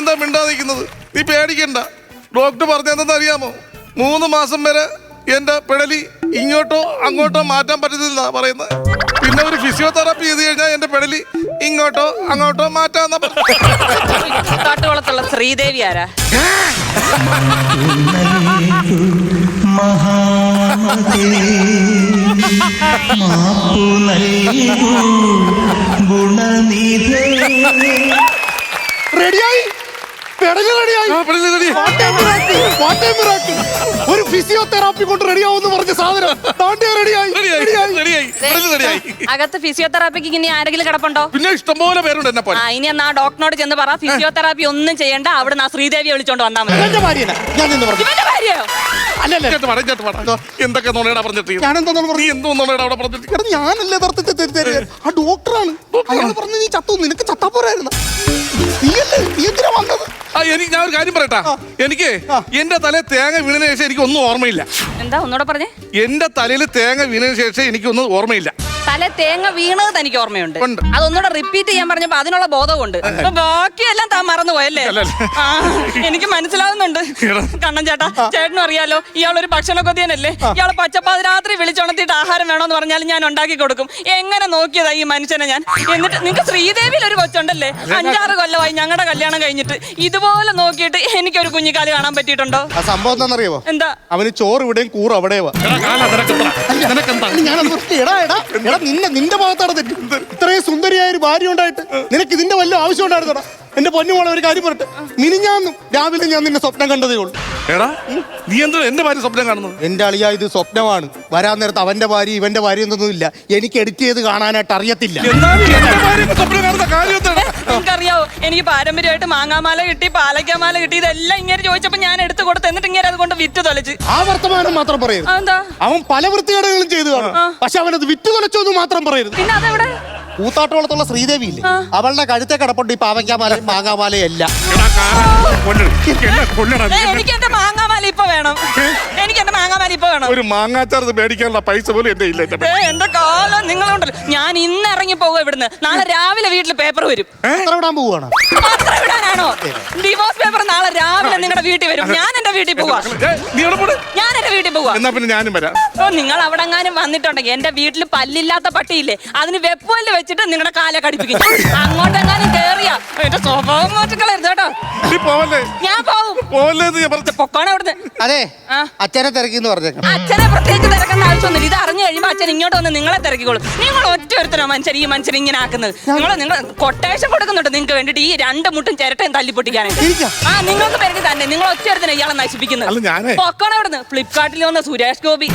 എന്താ മിണ്ടാതിരിക്കുന്നത്? നീ പേടിക്കണ്ട. ഡോക്ടർ പറഞ്ഞതെന്ന് അറിയാമോ? 3 മാസം വരെ എന്റെ പെടലി ഇങ്ങോട്ടോ അങ്ങോട്ടോ മാറ്റാൻ പറ്റുന്നില്ല പറയുന്നത്. പിന്നെ ഒരു ഫിസിയോതെറാപ്പി ചെയ്ത് കഴിഞ്ഞാൽ എന്റെ പെടലി ഇങ്ങോട്ടോ അങ്ങോട്ടോ മാറ്റാന്ന. കാട്ടുകുളത്തുള്ള ശ്രീദേവി ആരാ? റെഡിയായി, ഒരു ഫിസിയോതെറാപ്പി കൊണ്ട് റെഡിയാവുമെന്ന് പറഞ്ഞ സാധനം അകത്ത് ഫിസിയോതെറാപ്പിക്ക് ഇനി ആരെങ്കിലും കിടപ്പുണ്ടോ? പിന്നെ ഇഷ്ടംപോലെ പേരുണ്ട് എന്നെ പോലെ. ഇനി എന്നാ ഡോക്ടറിനോട് ചെന്ന് പറ ഫിസിയോതെറാപ്പി ഒന്നും ചെയ്യണ്ട, അവിടെ ആ ശ്രീദേവിയെ വിളിച്ചോണ്ട് വന്നാൽ മതി. എന്തൊക്കെ നുണയടാ പറഞ്ഞിട്ട്? നീ എന്തോ നുണയടാ അവിടെ പറഞ്ഞിട്ട്? ഞാനല്ലേ ആ ഡോക്ടറാണ് അയാൾ പറഞ്ഞു നീ ചത്തു, നിനക്ക് ചത്താ പോരായിരുന്നു. നീ എന്തിനാ വന്നത്? എനിക്ക് ഞാൻ ഒരു കാര്യം പറയട്ടാ. എനിക്ക് എന്റെ തലയിൽ തേങ്ങ വീണതിന് ശേഷം എനിക്ക് ഒന്നും ഓർമ്മയില്ല. എന്താ ഒന്നുകൂടെ പറഞ്ഞേ? എന്റെ തലയിൽ തേങ്ങ വീണതിന് ശേഷം എനിക്കൊന്നും ഓർമ്മയില്ല. തല തേങ്ങ വീണത് തനിക്ക് ഓർമ്മയുണ്ട്. അതൊന്നുകൂടെ റിപ്പീറ്റ് ചെയ്യാൻ പറഞ്ഞപ്പോ അതിനുള്ള ബോധമുണ്ട്. ബാക്കിയെല്ലാം താൻ മറന്നുപോയല്ലേ? എനിക്ക് മനസ്സിലാവുന്നുണ്ട് കണ്ണൻ ചേട്ടാ. ചേട്ടനും അറിയാലോ ഇയാളൊരു ഭക്ഷണ കൊതിയനല്ലേ. ഇയാള് പച്ചപ്പാതിരാത്രി വിളിച്ചുണർത്തിയിട്ട് ആഹാരം വേണോന്ന് പറഞ്ഞാൽ ഞാൻ ഉണ്ടാക്കി കൊടുക്കും. എങ്ങനെ നോക്കിയതാ ഈ മനുഷ്യനെ ഞാൻ. എന്നിട്ട് നിങ്ങൾക്ക് ശ്രീദേവിയിൽ ഒരു കൊച്ചുണ്ടല്ലേ, 5-6 കൊല്ലമായി ഞങ്ങളുടെ കല്യാണം കഴിഞ്ഞിട്ട്. ഇതുപോലെ നോക്കിയിട്ട് എനിക്കൊരു കുഞ്ഞിക്കാല് കാണാൻ പറ്റിയിട്ടുണ്ടോ? ആ സംഭവം എന്താണെന്നറിയോ? എന്താ? അവന് ചോറ് ഇവിടെയും കൂറ് അവിടെയും. നിന്റെ ഭാഗത്താണ് തെറ്റ്. ഇത്രയും സുന്ദരിയായ ഒരു ഭാര്യ ഉണ്ടായിട്ട് നിനക്ക് ഇതിന്റെ വല്ല ആവശ്യം ഉണ്ടായിരുന്നോടാ? എന്റെ പൊന്നുമോളെ ഒരു കാര്യം പറട്ടെ, മിനിഞ്ഞാന്നും രാവിലെ ഞാൻ നിന്നെ സ്വപ്നം കണ്ടതേ ഉള്ളൂ. എടാ നീ എന്താ എന്റെ ഭാര്യ സ്വപ്നം കാണുന്നത്? എന്റെ അളിയ ഇത് സ്വപ്നമാണ്. വരാൻ നേരത്ത് അവന്റെ ഭാര്യ ഇവന്റെ ഭാര്യ എന്നൊന്നുമില്ല. എനിക്ക് എഡിറ്റ് ചെയ്ത് കാണാനായിട്ട് അറിയത്തില്ല. നിങ്ങൾക്കറിയാവോ എനിക്ക് പാരമ്പര്യമായിട്ട് മാങ്ങാമാല കിട്ടി, പാലക്കാമാല കിട്ടി. ഇതെല്ലാം ഇങ്ങനെ ചോദിച്ചപ്പോ ഞാൻ എടുത്തു കൊടുത്ത് എന്നിട്ട് ഇങ്ങനെ അതുകൊണ്ട് വിറ്റ് തൊലച്ച്. ആ വർത്തമാനം മാത്രം പറയരുത്. എന്താ? അവൻ പല വൃത്തികേടുകളും ചെയ്തു കാണും, പക്ഷെ അവനത് വിറ്റ് തൊലച്ചൊന്നും മാത്രം പറയരുത്. പിന്നെ അതെവിടെ? കൂത്താട്ടുകുളത്തുള്ള ശ്രീദേവി ഇല്ലേ, അവളുടെ കഴുത്തെ കിടപ്പുണ്ട് ഈ പാവയ്ക്കാമാലയും മാങ്ങാമാലയും എല്ലാം. എനിക്ക് എന്റെ മാങ്ങാമാല ഇപ്പൊ വേണം. എനിക്ക് എന്റെ മാങ്ങാമാല ഇപ്പൊ വേണം. ഒരു മാങ്ങാച്ചാർന്ന് മേടിക്കാനുള്ള പൈസ പോലും എന്റെ ഇല്ല. എന്റെ കാലം നിങ്ങളുണ്ടല്ലോ. ഞാൻ ഇന്ന് ഇറങ്ങി പോകുക ഇവിടുന്ന്. നാളെ രാവിലെ വീട്ടിൽ പേപ്പർ വരും. പത്രം ഇടാൻ പോവാണോ? പത്രം ഇടാനാണോ? ഡിവോഴ്സ് പേപ്പർ നാളെ രാവിലെ നിങ്ങളുടെ വീട്ടിൽ വരും. ഞാൻ എന്റെ വീട്ടിൽ പോവാ. ഞാൻ എന്റെ വീട്ടിൽ പോവാ. എന്നാ പിന്നെ ഞാനും വരാം. നിങ്ങൾ അവിടെ എങ്ങാനും വന്നിട്ടുണ്ടെങ്കിൽ എന്റെ വീട്ടിൽ പല്ലില്ലാത്ത പട്ടിയില്ലേ, അതിന് വെപ്പുവല്ല് വെച്ചിട്ട് നിങ്ങളുടെ കാല കടിപ്പിക്കും. അങ്ങോട്ടെങ്ങാനും കേറിയാ എന്റെ സ്വഭാവം മാറ്റിക്കളരുത് കേട്ടോ. ഞാൻ പോവും. പൊക്കോണ അവിടുന്ന്. അതെ, അച്ഛനെ തിരക്കിന്ന് പറഞ്ഞേക്കാം. അച്ഛനെ പ്രത്യേകിച്ച് തിരക്കേണ്ട ആവശ്യമൊന്നുമില്ല. ഇത് അറിഞ്ഞു കഴിയുമ്പോ അച്ഛൻ ഇങ്ങോട്ട് വന്ന് നിങ്ങളെ തിരക്കിക്കോളും. നിങ്ങൾ ഒറ്റ ഒരുത്തനോ മനുഷ്യൻ ഈ മനുഷ്യൻ ഇങ്ങനെ ആക്കുന്നത്? നിങ്ങൾ കൊട്ടേഷൻ കൊടുക്കുന്നുണ്ട് നിങ്ങൾക്ക് വേണ്ടിട്ട് ഈ 2 മുട്ടും ചിരട്ടയും തല്ലിപ്പൊട്ടിക്കാനായിട്ട്. നിങ്ങൾക്ക് പേർക്ക് തന്നെ നിങ്ങൾ ഒറ്റ ഒരുത്തനെ ഇയാളെ നശിപ്പിക്കുന്നത്. പൊക്കോണ അവിടുന്ന്. ഫ്ലിപ്കാർട്ടിൽ വന്ന സുരേഷ് ഗോപി.